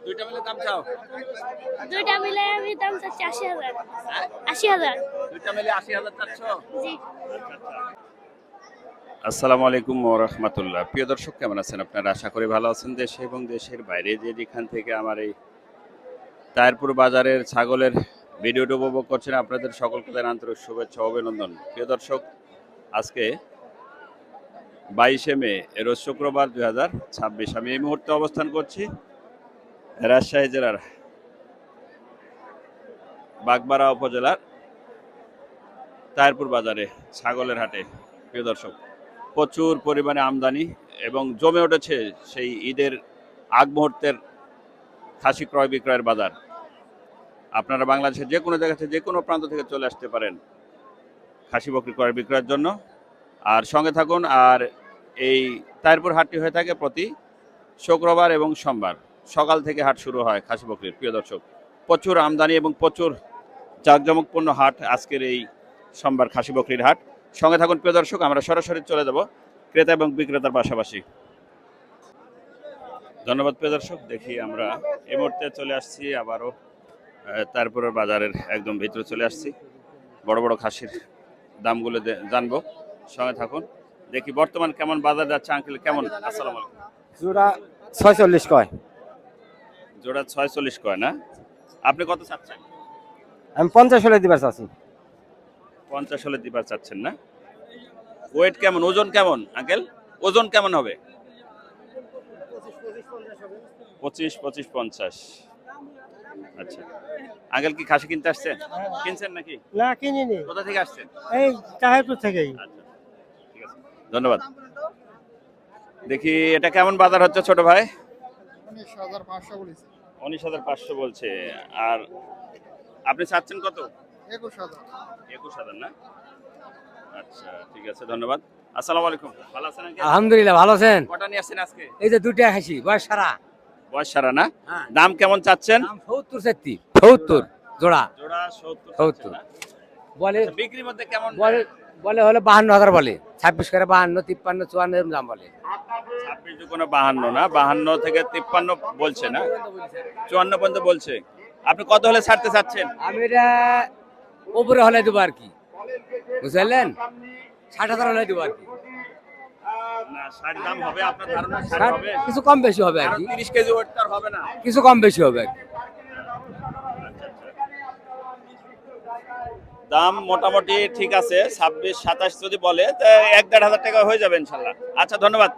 দুইটা মিলে দাম চাও? দুইটা মিলে আমি দাম চাচ্ছি 80,000। 80,000। দুইটা মিলে 80,000 চাচ্ছ? জি। আসসালামু আলাইকুম ওয়া রাহমাতুল্লাহ। প্রিয় দর্শক, কেমন আছেন আপনারা? আশা করি ভালো আছেন। দেশে এবং দেশের বাইরে যেখান থেকে আমার এই তায়েরপুর বাজারের ছাগলের ভিডিওটি উপভোগ করছেন, আপনাদের সকলকে জানাই আন্তরিক শুভেচ্ছা ও অভিনন্দন। প্রিয় দর্শক, আজকে 22শে মে, রোজ শুক্রবার 2026। আমি এই মুহূর্তে অবস্থান করছি রাজশাহী জেলার বাগবাড়া উপজেলার তায়েরপুর বাজারে ছাগলের হাটে। প্রিয় দর্শক, প্রচুর পরিমাণে আমদানি এবং জমে উঠেছে সেই ঈদের আগ মুহূর্তের খাসি ক্রয় বিক্রয়ের বাজার। আপনারা বাংলাদেশের যে কোনো জায়গা থেকে, যে কোনো প্রান্ত থেকে চলে আসতে পারেন খাসি বকরি ক্রয় বিক্রয়ের জন্য। আর সঙ্গে থাকুন। আর এই তায়েরপুর হাটটি হয়ে থাকে প্রতি শুক্রবার এবং সোমবার সকাল থেকে হাট শুরু হয় খাসি বকরির। প্রিয় দর্শক, প্রচুর আমদানি এবং প্রচুর জাঁকজমকপূর্ণ হাট আজকের এই সোমবার খাসি বকরির হাট। সঙ্গে থাকুন প্রিয় দর্শক, আমরা সরাসরি চলে যাব ক্রেতা এবং বিক্রেতার পাশাপাশি। ধন্যবাদ প্রিয় দর্শক। দেখি আমরা এই মুহূর্তে চলে আসছি আবারও তারপরের বাজারের একদম ভিতরে চলে আসছি। বড় বড় খাসির দামগুলো জানবো, সঙ্গে থাকুন। দেখি বর্তমান কেমন বাজার যাচ্ছে। আঙ্কেল কেমন? আসসালামু আলাইকুম। জোড়া 46 কয়। জোড়া 46 কয় না? আপনি কত চাচ্ছেন? আমি 50 হলে দিবার চাচ্ছি। 50 হলে দিবার চাচ্ছেন না? ওয়েট কেমন, ওজন কেমন আঙ্কেল? ওজন কেমন হবে? 25, 25, 50। আচ্ছা, আঙ্কেল কি খাসি কিনতে আসছেন? কিনছেন নাকি? না কিনিনি, কোথা থেকে আসছেন? এই তাহেরপুর থেকেই। আচ্ছা, ঠিক আছে, ধন্যবাদ। দেখি এটা কেমন বাজার হচ্ছে ছোট ভাই? 19,500 বলেছে। 19,500 বলছে। আর আপনি চাচ্ছেন কত? 21,000। 21,000 না? আচ্ছা, ঠিক আছে, ধন্যবাদ। আসসালামু আলাইকুম। ভালো আছেন আঙ্কেল? আলহামদুলিল্লাহ, ভালো আছেন? কটা নিয়ে আসছেন আজকে? এই যে দুইটা খাসি বয়স সারা। বয়স সারা না? হ্যাঁ। দাম কেমন চাচ্ছেন? দাম 70 70 70 জোড়া। জোড়া 70 70 চাচ্ছেন না? বলে আচ্ছা, বিক্রির মধ্যে কেমন? বলে বলে হলো 52,000 বলে, 26 করে 52 53 54 এরকম দাম বলে। 26 কোনো 52 না, 52 থেকে 53 বলছে না, 54 পর্যন্ত বলছে। আপনি কত হলে ছাড়তে চাচ্ছেন? আমি এটা উপরে হলে দেবো আর কি, বুঝলেন? 60,000 হলে দেবো আর কি। না, 60 দাম হবে আপনার ধারণা? 60 ষাট, হবে? কিছু কম বেশি হবে আর আরো কি, 30 কেজি ওয়েট তার হবে না? কিছু কম বেশি হবে আর কি। দাম মোটামুটি ঠিক আছে, 26 27 যদি বলে তা 1-1.5 টাকা হয়ে যাবে ইনশাআল্লাহ। আচ্ছা, ধন্যবাদ।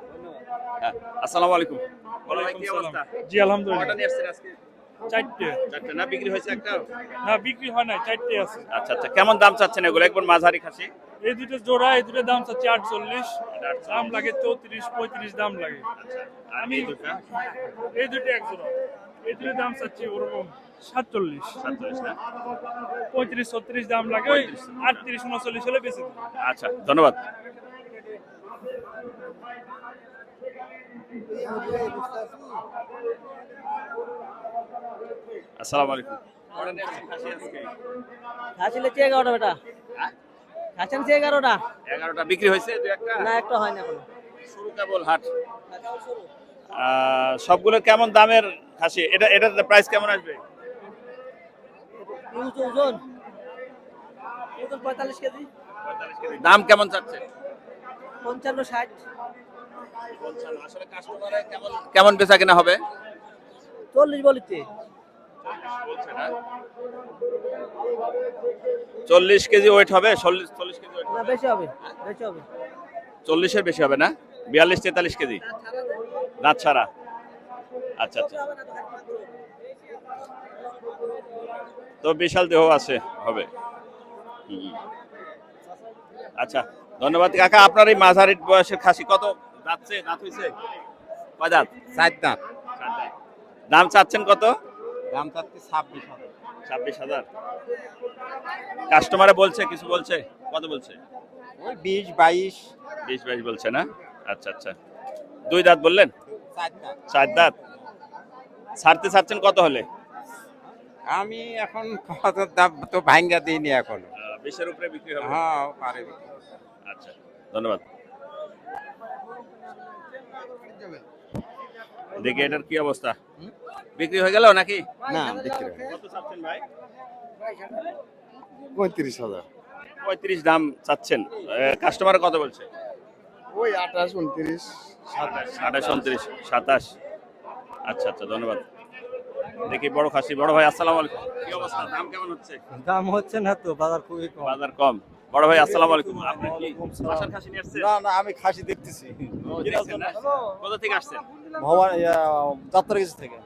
হ্যাঁ, আসসালামু আলাইকুম। বলো ভাই, কি অবস্থা? জি আলহামদুলিল্লাহ। কয়টা নিয়ে আসছেন আজকে? চারটে। চারটে না? বিক্রি হয়েছে একটা? না বিক্রি হয় নাই, চারটে আছে। আচ্ছা আচ্ছা, কেমন দাম চাচ্ছেন এগুলো? একবার মাঝারি খাসি। এই দুটো জোড়া, এই দুটো দাম চাচ্ছি 48, দাম লাগে 34 35 দাম লাগে। আর আমি এই দুটো? এই দুটো এক জোড়া, এই দুটো দাম চাচ্ছি ওরকম 47 47 না? 35 36 দাম লাগে, ওই 38 39 হলে বেশি। আচ্ছা, ধন্যবাদ। আসসালামু আলাইকুম। কয়টা নিয়ে আসছেন খাসি আজকে? খাসি লেছে 11টা বেটা। হ্যাঁ? খাসি লেছে 11টা। 11টা বিক্রি হয়েছে? দুই একটা? না একটা হয় না এখনো। শুরু কেবল হাট। সবগুলো কেমন দামের খাসি? এটার প্রাইস কেমন আসবে? ওজন 45 কেজি। 45 কেজি। দাম কেমন চাচ্ছে? 55 60। আসলে কাস্টমারে কেমন বেচা কেনা হবে? 40 বলিতে। 40 কেজি ওয়েট হবে? 40 কেজি ওয়েট না হবে? বেশি হবে, বেশি হবে। 40-এর বেশি হবে না? 42-43 কেজি দাঁত ছাড়া। আচ্ছা আচ্ছা, তো বিশাল দেহ আছে, হবে। আচ্ছা, ধন্যবাদ কাকা। আপনার এই মাঝারি বয়সের খাসি কত যাচ্ছে? দাঁত হইছে? কয় দাঁত? 4 দাঁত। 4 দাঁত। দাম চাচ্ছেন কত? দাম চাচ্ছি 26,000। 26,000। কাস্টমারে বলছে, কিছু বলছে? কত বলছে? ওই 20 22। 20-22 বলছে না? আচ্ছা আচ্ছা, 2 দাঁত বললেন? 4 দাঁত। 4 দাঁত। ছাড়তে চাচ্ছেন কত হলে? আমি এখন কত দাম তো ভাঙ্গা দিইনি এখন। 20-এর উপরে বিক্রি হবে? হ্যাঁ পারে। আচ্ছা, ধন্যবাদ। দেখি এটার কি অবস্থা, বিক্রি হয়ে গেল নাকি? না বিক্রি কত চাচ্ছেন ভাই? 35,000 35 দাম চাচ্ছেন, কাস্টমার কত বলছে? ওই 28 29 28 29 27। আচ্ছা আচ্ছা, ধন্যবাদ। দেখি বড় খাসি, বড় ভাই আসসালামু আলাইকুম, কি অবস্থা, দাম কেমন হচ্ছে? দাম হচ্ছে না তো, বাজার খুবই কম। বাজার কম। বড় ভাই আসসালামু আলাইকুম, আপনি কি বাসার খাসি নিয়ে আসছেন? না না আমি খাসি দেখতেছি ও, দেখছেন না? কোথা থেকে আসছেন? ভবান যাত্রা কিছু থেকে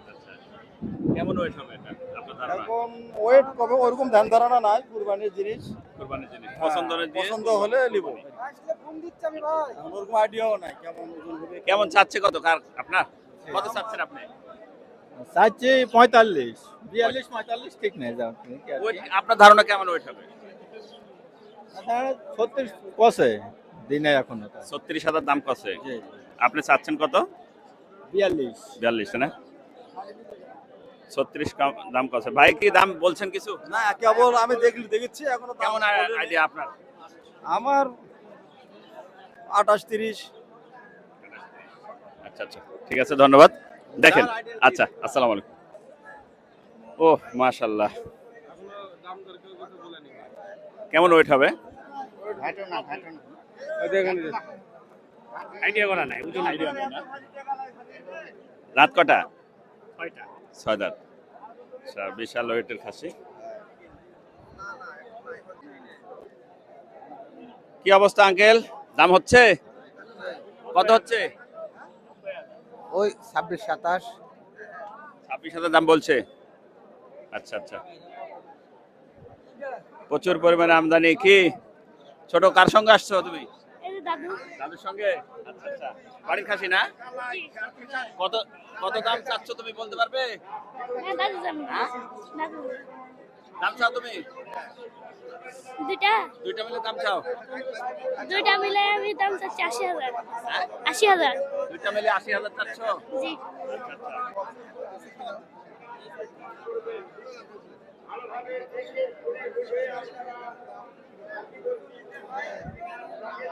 কেমন ওয়েট হবে এটা আপনার ধারণা? এখন ওয়েট কবে ওরকম ধ্যান ধারণা নাই, কুরবানির জিনিস কুরবানির জিনিস পছন্দ হলে দিয়ে পছন্দ হলে নিব, এখন ওরকম আইডিয়াও নাই কেমন ওজন হবে। কেমন চাচ্ছে, কত কার আপনার, কত চাচ্ছেন আপনি? চাচ্ছি 45 42 45 ঠিক নেই যাও ওয়েট আপনার ধারণা কেমন ওয়েট হবে? 36 কসে দিনে এখন 36,000 দাম কত? আপনি চাচ্ছেন কত? 42 42 না, 36 দাম কত? ভাই কি দাম বলছেন কিছু? না কেবল আমি দেখেছি এখনো কেমন আইডিয়া আপনার? আমার 28 30। আচ্ছা আচ্ছা, ঠিক আছে, ধন্যবাদ। দেখেন, আচ্ছা, আসসালামু আলাইকুম। ও মাশাআল্লাহ, কেমন ওয়েট হবে? আইডিয়া করা নাই, ওজন আইডিয়া নাই না। রাত কটা? 6 দাঁত। আচ্ছা, বিশাল ওয়েটের খাসি। কি অবস্থা আঙ্কেল, দাম হচ্ছে? কত হচ্ছে? ওই 26 27 26,000 দাম বলছে। আচ্ছা আচ্ছা, প্রচুর পরিমাণে আমদানি। কি ছোট, কার সঙ্গে আসছো তুমি? এই যে দাদু। দাদুর সঙ্গে? আচ্ছা আচ্ছা, বাড়ির খাসি না? কত কত দাম চাচ্ছ তুমি বলতে পারবে? হ্যাঁ, দাদু জানি। দাদু। দাম চাও তুমি? দুইটা দুইটা মিলে দাম চাও? দুইটা মিলে আমি দাম চাচ্ছি 80,000। হ্যাঁ, 80,000। দুইটা মিলে 80,000 চাচ্ছ? জি। আচ্ছা আচ্ছা।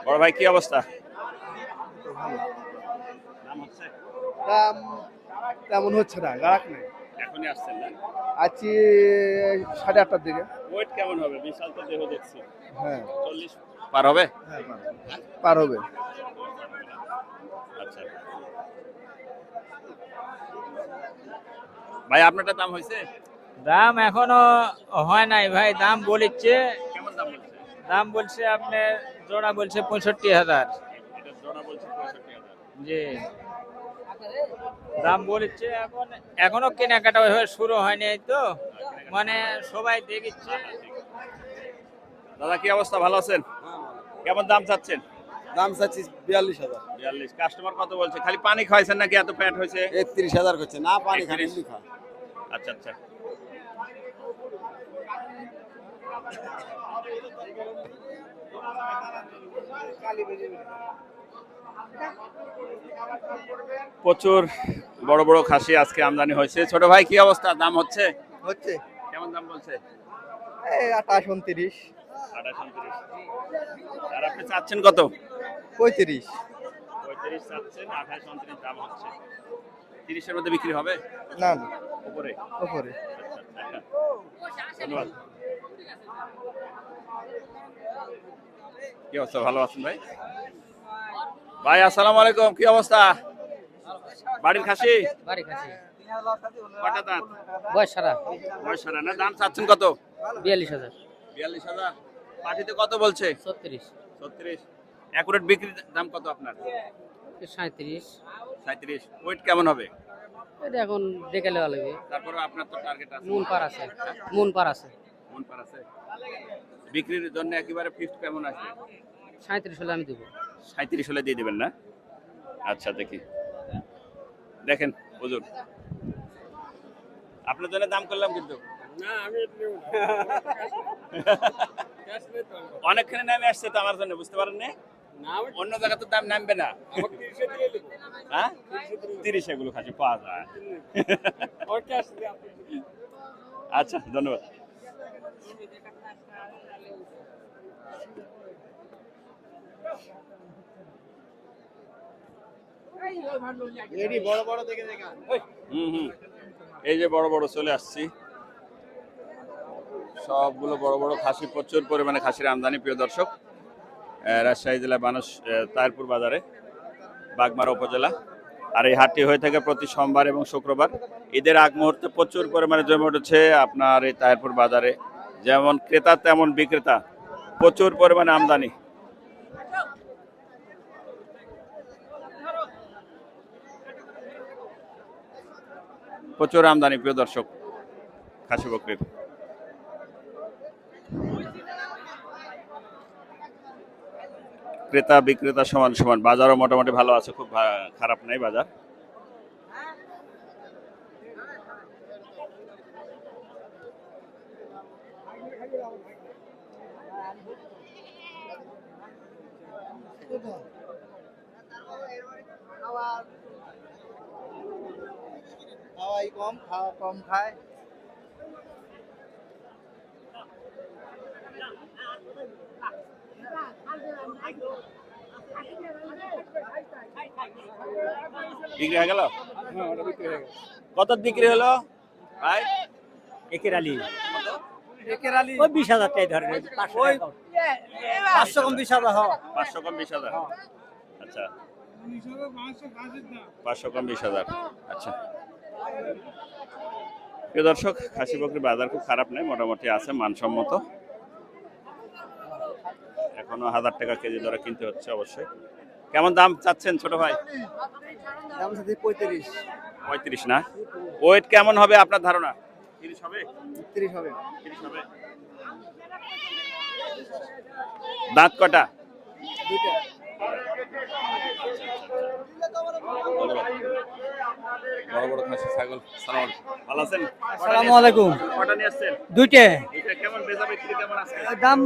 বড় ভাই কি অবস্থা? দাম হচ্ছে? দাম তেমন হচ্ছে না, গারাক নেই। এখনই আসছেন না? আছি 8:30টার দিকে। ওয়েট কেমন হবে? বিশাল তো দেহ দেখছি। হ্যাঁ 40 পার হবে? পার হবে। আচ্ছা ভাই, আপনারটা দাম হয়েছে? দাম এখনো হয় নাই ভাই, দাম বলিচ্ছে। কেমন দাম বলছে? দাম বলছে আপনার জোড়া বলছে 65,000। এটা জোড়া বলছে 65,000। জি, দাম বলেছে। এখনো কেনাকাটা ওইভাবে শুরু হয়নি, এই তো মানে সবাই দেখছে। দাদা কি অবস্থা, ভালো আছেন? কেমন দাম চাচ্ছেন? দাম চাচ্ছি 42,000 42। কাস্টমার কত বলছে? খালি পানি খাইছেন নাকি এত প্যাট হয়েছে? 31,000 করছে না, পানি খান 31। এমনি খা। আচ্ছা আচ্ছা, প্রচুর বড় বড় খাসি আজকে আমদানি হয়েছে। ছোট ভাই কি অবস্থা, দাম হচ্ছে? হচ্ছে কেমন দাম বলছে? এই 28 29 28 29। আর আপনি চাচ্ছেন কত? 35। 35 চাচ্ছেন, 28 29 দাম হচ্ছে। 30-এর মধ্যে বিক্রি হবে? না না উপরে? উপরে। ধন্যবাদ। কি অবস্থা, ভালো আছেন ভাই? ভাই আসসালামু আলাইকুম, কি অবস্থা? বাড়ির খাসি? বাড়ি খাসি। কটা দাঁত? বয়স সারা। বয়স সারা না, দাম চাচ্ছেন কত? 42,000। 42,000। পাঠিতে কত বলছে? 36। 36। অ্যাকুরেট বিক্রির দাম কত আপনার? 37। 37। ওয়েট কেমন হবে? এটা এখন দেখে নেওয়া লাগবে। তারপরে আপনার তো টার্গেট আছে? মন পার আছে। মন পার আছে। মন পার আছে। বিক্রির জন্য একেবারে ফিক্সড কেমন আসবে? 37 হলে আমি দেবো। 37 হলে দিয়ে দিবেন না? আচ্ছা, দেখি দেখেন হুজুর, আপনার জন্য দাম করলাম কিন্তু অনেকখানে নামে আসছে তো আমার জন্য, বুঝতে পারেন না? অন্য জায়গায় তো দাম নামবে না। হ্যাঁ, 30 এগুলো খাসি পাওয়া যায়। আচ্ছা, ধন্যবাদ। এডি বড় বড় দেখে দেখা হুম, এই যে বড় বড় চলে আসছি, সবগুলো বড় বড় খাসি, প্রচুর পরিমাণে খাসির আমদানি প্রিয় দর্শক। রাজশাহী জেলা বানস তাহিরপুর বাজারে, বাগমারা উপজেলা। আর এই হাটটি হয়ে থাকে প্রতি সোমবার এবং শুক্রবার। ঈদের আগ মুহূর্তে প্রচুর পরিমাণে জমে উঠেছে আপনার এই তাহিরপুর বাজারে, যেমন ক্রেতা তেমন বিক্রেতা, প্রচুর পরিমাণে আমদানি। প্রচুর আমদানি প্রিয় দর্শক খাসি বকরির। ক্রেতা বিক্রেতা সমান সমান, বাজারও মোটামুটি ভালো আছে, খুব খারাপ নাই বাজার। খাওয়াই কম, খাওয়া কম খায়। বিক্রি হয়ে গেল? কত বিক্রি হলো ভাই? একের আলী একের আলী ওই 20,000 টাই ধরেন, ওই 500 কম 20,000 হয়। 500 কম 20,000। আচ্ছা, 500 কম 20,000। আচ্ছা প্রিয় দর্শক, খাসি বকরির বাজার খুব খারাপ নয়, মোটামুটি আছে, মানসম্মত। এখনো 1000 টাকা কেজি দরে কিনতে হচ্ছে অবশ্যই। কেমন দাম চাচ্ছেন ছোট ভাই? দাম আছে 35 35 না? ওয়েট কেমন হবে আপনার ধারণা? 30 হবে? 30 হবে। 30 হবে। দাঁত কটা? দুইটা। বড় বড় খাসি ছাগল। সালাম আলাইকুম। ভালো আছেন? আসসালামু আলাইকুম। কটা নিয়ে আসছেন? দুইটা। এটা কেমন বেচা বিক্রি কেমন আছে? দাম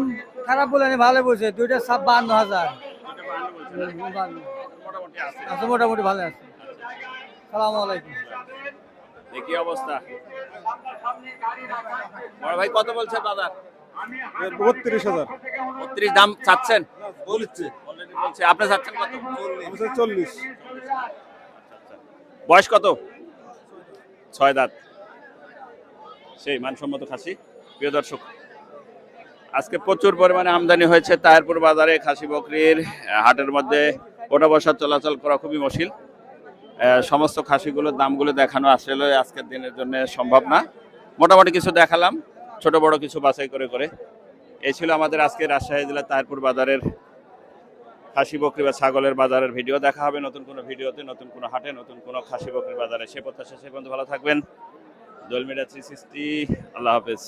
খারাপ বলে না, ভালো বলছে। দুইটা 52,000। এটা ভালো বলছেন। মোটামুটি আছে। আছে, মোটামুটি ভালো আছে। আসসালামু আলাইকুম। কি অবস্থা? বড় ভাই কত বলছে বাজার? 32,000। 32 দাম চাচ্ছেন? বলছে অলরেডি বলছে। আপনি চাচ্ছেন কত? 40। বয়স কত? 6 দাঁত। সেই মানসম্মত খাসি। প্রিয় দর্শক, আজকে প্রচুর পরিমাণে আমদানি হয়েছে তাহিরপুর বাজারে খাসি বকরির। হাটের মধ্যে ওঠা বসা চলাচল করা খুবই মুশকিল। সমস্ত খাসিগুলোর দামগুলো দেখানো আসলে আজকের দিনের জন্য সম্ভব না। মোটামুটি কিছু দেখালাম, ছোট বড় কিছু বাছাই করে করে। এই ছিল আমাদের আজকে রাজশাহী জেলার তাহিরপুর বাজারের খাসি বকরি বা ছাগলের বাজারের ভিডিও। দেখা হবে নতুন কোনো ভিডিওতে, নতুন কোনো হাটে, নতুন কোনো খাসি বকরির বাজারে। সে প্রত্যাশা, সে পর্যন্ত ভালো থাকবেন। দোল মিডিয়া 360, আল্লাহ হাফেজ।